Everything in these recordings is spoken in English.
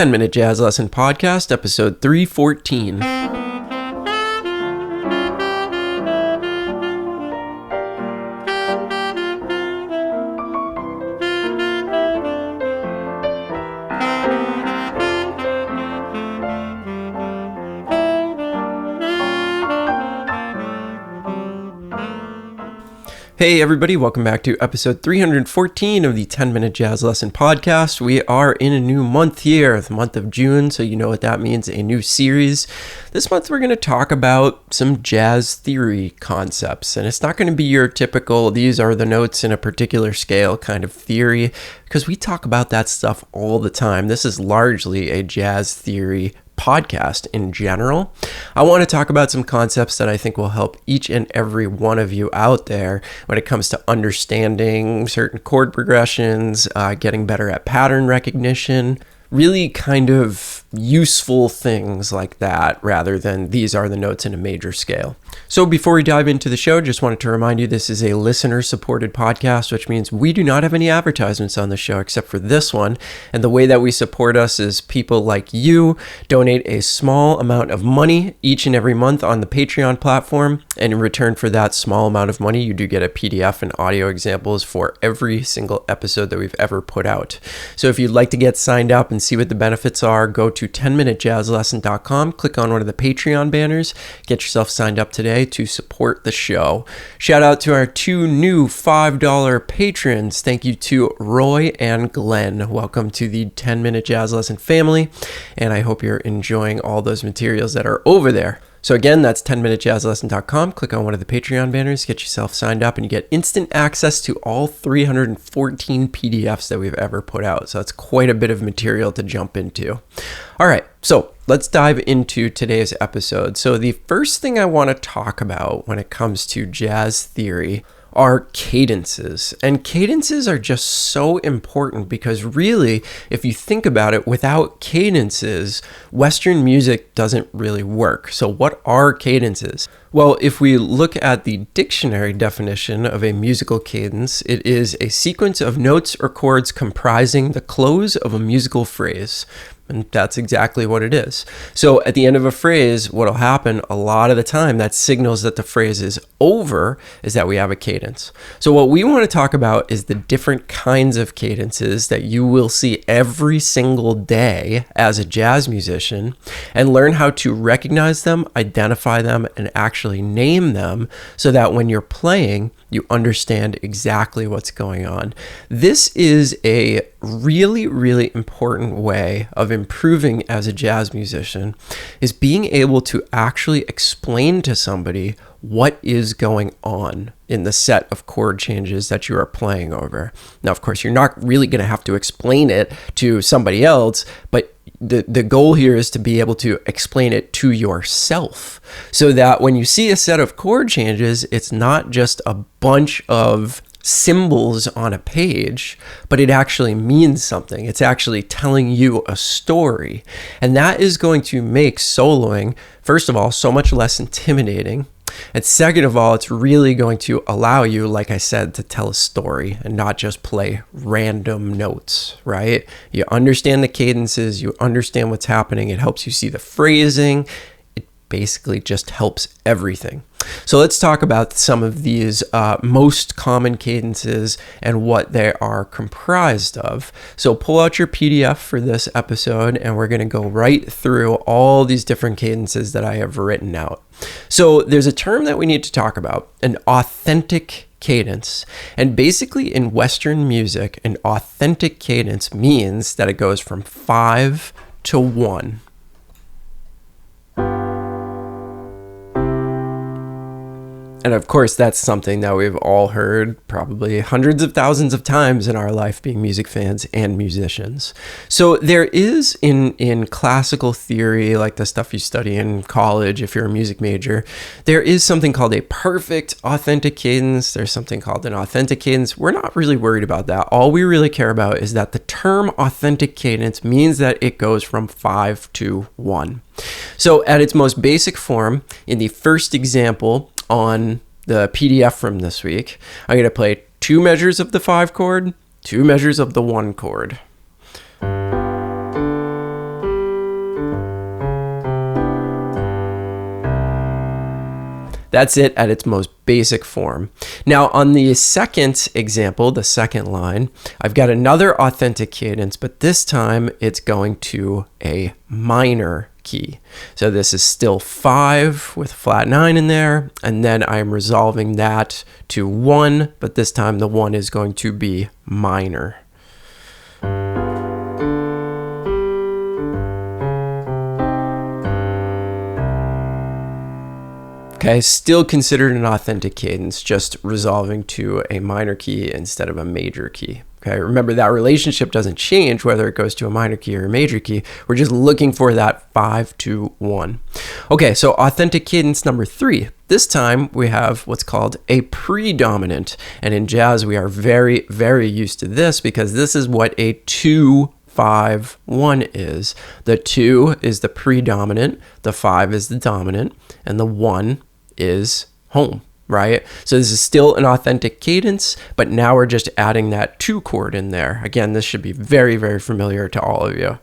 10-Minute Jazz Lesson Podcast, episode 314. Hey everybody, welcome back to episode 314 of the 10-Minute Jazz Lesson Podcast. We are in a new month here, the month of June, so you know what that means, a new series. This month we're going to talk about some jazz theory concepts, and it's not going to be your typical, these are the notes in a particular scale kind of theory, because we talk about that stuff all the time. This is largely a jazz theory podcast in general. I want to talk about some concepts that I think will help each and every one of you out there when it comes to understanding certain chord progressions, getting better at pattern recognition, really kind of useful things like that rather than these are the notes in a major scale. So before we dive into the show, just wanted to remind you this is a listener-supported podcast, which means we do not have any advertisements on the show except for this one. And the way that we support us is people like you donate a small amount of money each and every month on the Patreon platform. And in return for that small amount of money, you do get a PDF and audio examples for every single episode that we've ever put out. So if you'd like to get signed up and see what the benefits are, go to 10minutejazzlesson.com, click on one of the Patreon banners, get yourself signed up today to support the show. Shout out to our two new $5 patrons. Thank you to Roy and Glenn. Welcome to the 10-Minute Jazz Lesson family, and I hope you're enjoying all those materials that are over there. So again, that's 10minutejazzlesson.com. Click on one of the Patreon banners, get yourself signed up, and you get instant access to all 314 PDFs that we've ever put out. So that's quite a bit of material to jump into. All right, so let's dive into today's episode. So the first thing I want to talk about when it comes to jazz theory are cadences. And cadences are just so important because really, if you think about it, without cadences, Western music doesn't really work. So what are cadences? Well, if we look at the dictionary definition of a musical cadence, it is a sequence of notes or chords comprising the close of a musical phrase. And that's exactly what it is. So at the end of a phrase, what'll happen a lot of the time that signals that the phrase is over is that we have a cadence. So what we want to talk about is the different kinds of cadences that you will see every single day as a jazz musician and learn how to recognize them, identify them, and actually name them so that when you're playing, you understand exactly what's going on. This is a really, really important way of improving as a jazz musician, is being able to actually explain to somebody what is going on in the set of chord changes that you are playing over. Now, of course, you're not really going to have to explain it to somebody else, but the goal here is to be able to explain it to yourself so that when you see a set of chord changes, it's not just a bunch of symbols on a page, but it actually means something. It's actually telling you a story. And that is going to make soloing, first of all, so much less intimidating. And second of all, it's really going to allow you, like I said, to tell a story and not just play random notes, right? You understand the cadences, you understand what's happening, it helps you see the phrasing, it basically just helps everything. So let's talk about some of these most common cadences and what they are comprised of. So pull out your PDF for this episode and we're going to go right through all these different cadences that I have written out. So there's a term that we need to talk about, an authentic cadence. And basically in Western music, an authentic cadence means that it goes from 5 to 1. And of course, that's something that we've all heard probably hundreds of thousands of times in our life being music fans and musicians. So there is in classical theory, like the stuff you study in college if you're a music major, there is something called a perfect authentic cadence. There's something called an authentic cadence. We're not really worried about that. All we really care about is that the term authentic cadence means that it goes from 5 to 1. So at its most basic form, in the first example, on the PDF from this week, I'm going to play 2 measures of the 5 chord, 2 measures of the 1 chord. That's it at its most basic form. Now on the second example, the second line, I've got another authentic cadence, but this time it's going to a minor key. So this is still 5 with flat 9 in there, and then I'm resolving that to 1, but this time the 1 is going to be minor. Okay, still considered an authentic cadence, just resolving to a minor key instead of a major key. Okay, remember that relationship doesn't change whether it goes to a minor key or a major key. We're just looking for that 5 to 1. Okay, so authentic cadence number 3. This time we have what's called a predominant. And in jazz, we are very, very used to this because this is what a 2-5-1 is. The 2 is the predominant, the 5 is the dominant, and the 1 is home, right? So this is still an authentic cadence, but now we're just adding that 2 chord in there. Again, this should be very, very familiar to all of you.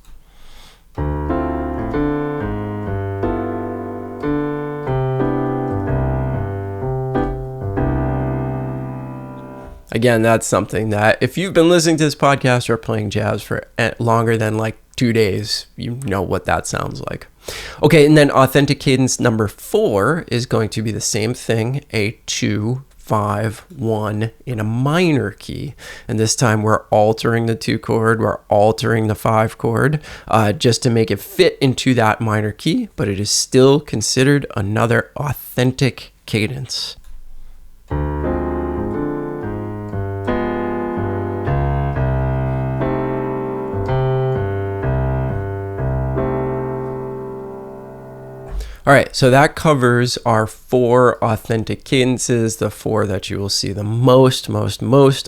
Again, that's something that if you've been listening to this podcast or playing jazz for longer than like 2 days, you know what that sounds like. Okay, and then authentic cadence number 4 is going to be the same thing, a 2-5-1 in a minor key. And this time we're altering the 2 chord, we're altering the 5 chord just to make it fit into that minor key, but it is still considered another authentic cadence. All right, so that covers our 4 authentic cadences, the 4 that you will see the most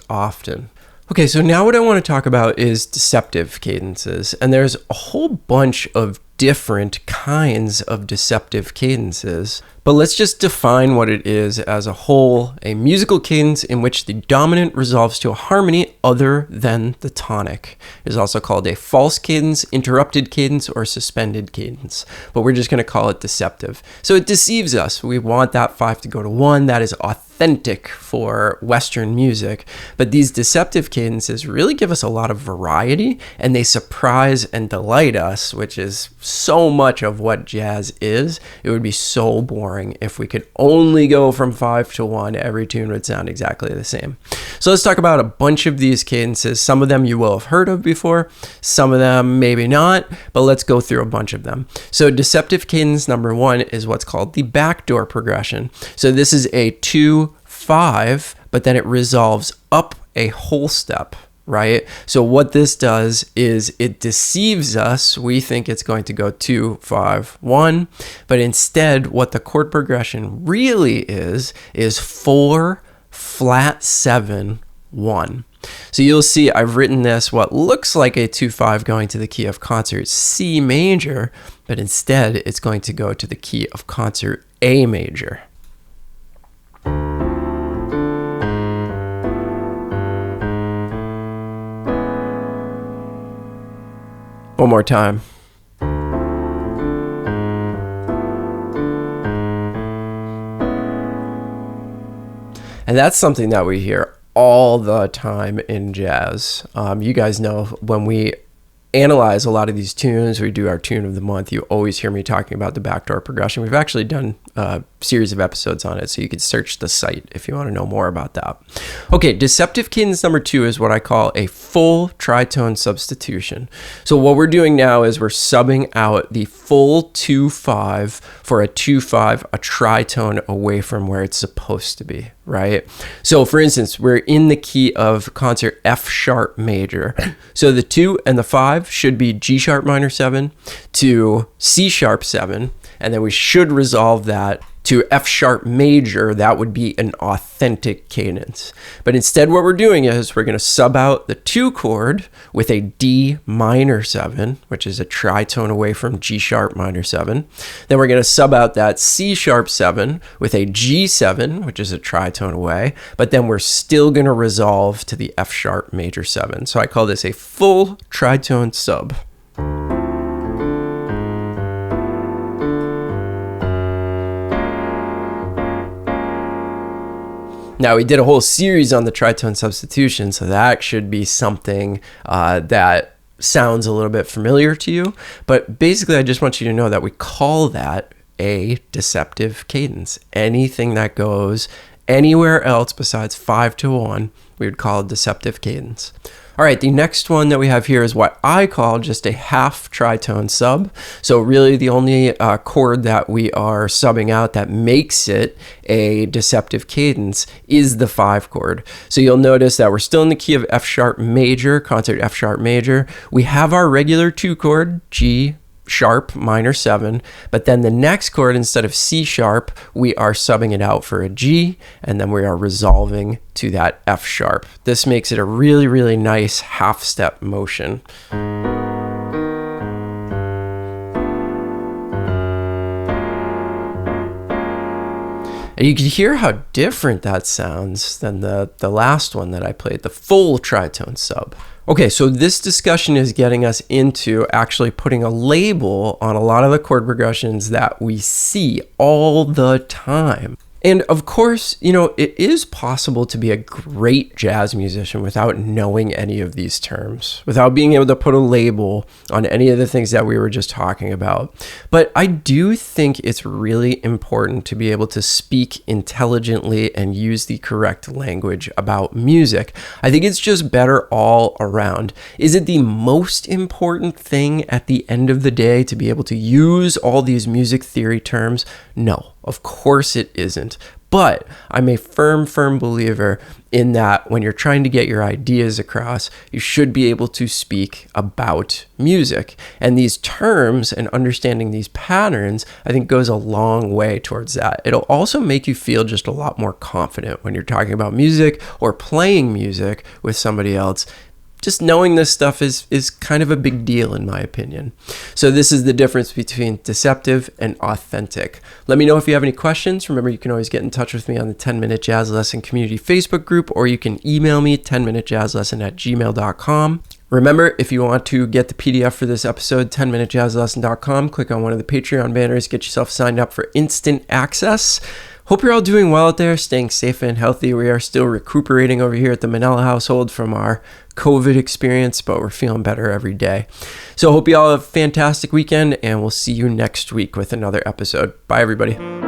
often. Okay, so now what I want to talk about is deceptive cadences, and there's a whole bunch of different kinds of deceptive cadences, but let's just define what it is as a whole: a musical cadence in which the dominant resolves to a harmony other than the tonic. It is also called a false cadence, interrupted cadence, or suspended cadence, but we're just going to call it deceptive. So it deceives us. We want that 5 to go to 1. That is authentic for Western music, but these deceptive cadences really give us a lot of variety, and they surprise and delight us, which is so much of what jazz is. It would be so boring if we could only go from 5 to 1. Every tune would sound exactly the same. So let's talk about a bunch of these cadences. Some of them you will have heard of before, some of them maybe not, but let's go through a bunch of them. So deceptive cadence number 1 is what's called the backdoor progression. So this is a 2-5, but then it resolves up a whole step, right? So what this does is it deceives us. We think it's going to go 2-5-1, but instead what the chord progression really is 4 flat 7 1. So you'll see I've written this what looks like a 2-5 going to the key of concert C major, but instead it's going to go to the key of concert A major. One more time. And that's something that we hear all the time in jazz. You guys know when we analyze a lot of these tunes, we do our tune of the month, you always hear me talking about the backdoor progression. We've actually done a series of episodes on it, so you can search the site if you want to know more about that. Okay, deceptive cadence number 2 is what I call a full tritone substitution. So what we're doing now is we're subbing out the full 2-5 for a 2-5, a tritone away from where it's supposed to be, right? So for instance, we're in the key of concert F sharp major. So the 2 and the 5 should be G sharp minor 7 to C sharp 7, and then we should resolve that to F sharp major. That would be an authentic cadence. But instead what we're doing is we're going to sub out the 2 chord with a D minor 7, which is a tritone away from G sharp minor 7. Then we're going to sub out that C sharp 7 with a G7, which is a tritone away, but then we're still going to resolve to the F sharp major 7. So I call this a full tritone sub. Now, we did a whole series on the tritone substitution, so that should be something that sounds a little bit familiar to you. But basically, I just want you to know that we call that a deceptive cadence. Anything that goes anywhere else besides 5-1, we would call a deceptive cadence. All right, the next one that we have here is what I call just a half tritone sub. So really the only chord that we are subbing out that makes it a deceptive cadence is the 5 chord. So you'll notice that we're still in the key of F sharp major, concert F sharp major. We have our regular 2 chord, G sharp minor 7, but then the next chord, instead of C sharp, we are subbing it out for a G, and then we are resolving to that F sharp. This makes it a really, really nice half step motion. And you can hear how different that sounds than the last one that I played, the full tritone sub. Okay, so this discussion is getting us into actually putting a label on a lot of the chord progressions that we see all the time. And of course, you know, it is possible to be a great jazz musician without knowing any of these terms, without being able to put a label on any of the things that we were just talking about. But I do think it's really important to be able to speak intelligently and use the correct language about music. I think it's just better all around. Is it the most important thing at the end of the day to be able to use all these music theory terms? No. Of course it isn't. But I'm a firm believer in that when you're trying to get your ideas across, you should be able to speak about music. And these terms and understanding these patterns, I think, goes a long way towards that. It'll also make you feel just a lot more confident when you're talking about music or playing music with somebody else. Just knowing this stuff is kind of a big deal, in my opinion. So this is the difference between deceptive and authentic. Let me know if you have any questions. Remember, you can always get in touch with me on the 10-Minute Jazz Lesson Community Facebook group, or you can email me 10minutejazzlesson@gmail.com. Remember, if you want to get the PDF for this episode, 10minutejazzlesson.com, click on one of the Patreon banners, get yourself signed up for instant access. Hope you're all doing well out there, staying safe and healthy. We are still recuperating over here at the Manella household from our COVID experience, but we're feeling better every day. So hope you all have a fantastic weekend, and we'll see you next week with another episode. Bye, everybody.